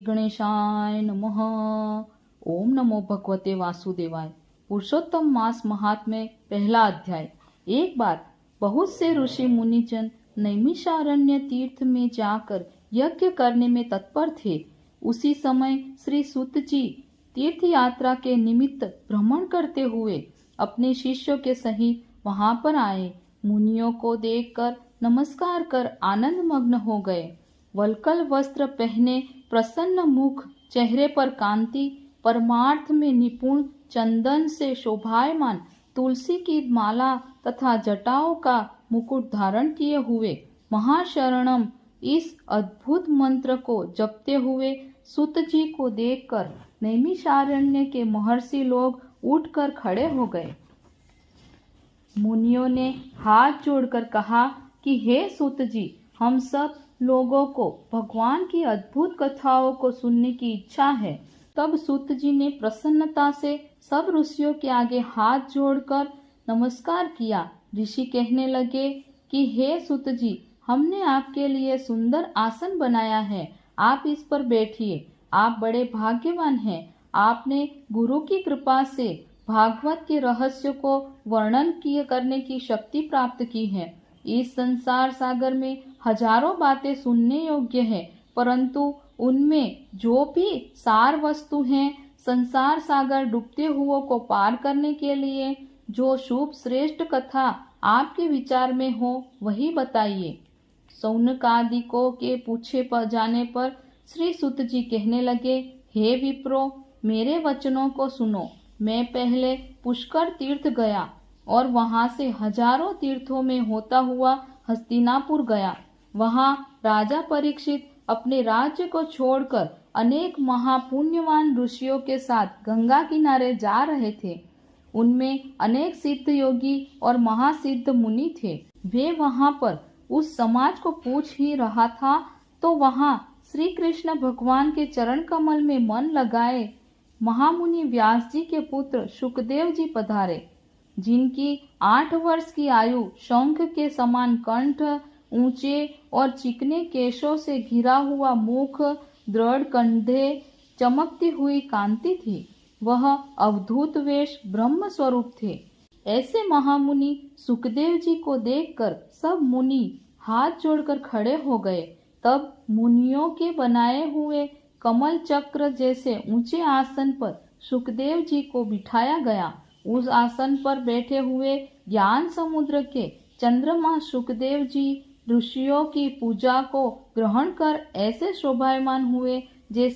गणेशाय नमः। ओम नमो भगवते वासुदेवाय। पुरुषोत्तम मास महात्म्य पहला अध्याय। एक बार बहुत से ऋषि मुनिजन नैमिषारण्य तीर्थ में जाकर यज्ञ करने में तत्पर थे। उसी समय श्री सूत जी तीर्थ यात्रा के निमित्त भ्रमण करते हुए अपने शिष्यों के सहित वहां पर आए। मुनियों को देखकर नमस्कार कर आनंद मग्न हो गए। वल्कल वस्त्र पहने, प्रसन्न मुख, चेहरे पर कांति, परमार्थ में निपुण, चंदन से शोभायमान, तुलसी की माला तथा जटाओं का मुकुट धारण किए हुए महाशरणम इस अद्भुत मंत्र को जपते हुए सूत जी को देखकर नैमिषारण्य के महर्षि लोग उठकर खड़े हो गए। मुनियों ने हाथ जोड़कर कहा कि हे सूत जी, हम सब लोगों को भगवान की अद्भुत कथाओं को सुनने की इच्छा है। तब सूत जी ने प्रसन्नता से सब ऋषियों के आगे हाथ जोड़कर नमस्कार किया। ऋषि कहने लगे कि हे सूत जी, हमने आपके लिए सुंदर आसन बनाया है, आप इस पर बैठिए। आप बड़े भाग्यवान हैं। आपने गुरु की कृपा से भागवत के रहस्य को वर्णन करने की शक्ति प्राप्त की है। इस संसार सागर में हजारों बातें सुनने योग्य है, परंतु उनमें जो भी सार वस्तु है, संसार सागर डूबते हुओं को पार करने के लिए जो शुभ श्रेष्ठ कथा आपके विचार में हो वही बताइए। सौनकादिकों के पूछे पर जाने पर श्री सूत जी कहने लगे, हे विप्रो, मेरे वचनों को सुनो। मैं पहले पुष्कर तीर्थ गया और वहां से हजारों तीर्थों में होता हुआ हस्तिनापुर गया। वहां राजा परीक्षित अपने राज्य को छोड़कर अनेक महापुण्यवान ऋषियों के साथ गंगा किनारे जा रहे थे। उनमें अनेक सिद्ध योगी और महासिद्ध मुनि थे। वे वहां पर उस समाज को पूछ ही रहा था तो वहां श्री कृष्ण भगवान के चरण कमल में मन लगाए महामुनि व्यास जी के पुत्र शुकदेव जी पधारे, जिनकी 8 वर्ष की आयु, शंख के समान कंठ, ऊंचे और चिकने केशों से घिरा हुआ मुख, दृढ़ कंधे, चमकती हुई कांति थी। वह अवधूत वेश ब्रह्म स्वरूप थे। ऐसे महामुनि सुखदेव जी को देखकर सब मुनि हाथ जोड़कर खड़े हो गए। तब मुनियों के बनाए हुए कमल चक्र जैसे ऊंचे आसन पर सुखदेव जी को बिठाया गया। उस आसन पर बैठे हुए ज्ञान समुद्र के चंद्रमा सुखदेव जी ऋषियों की पूजा को ग्रहण कर ऐसे शोभायमान हुए जैसे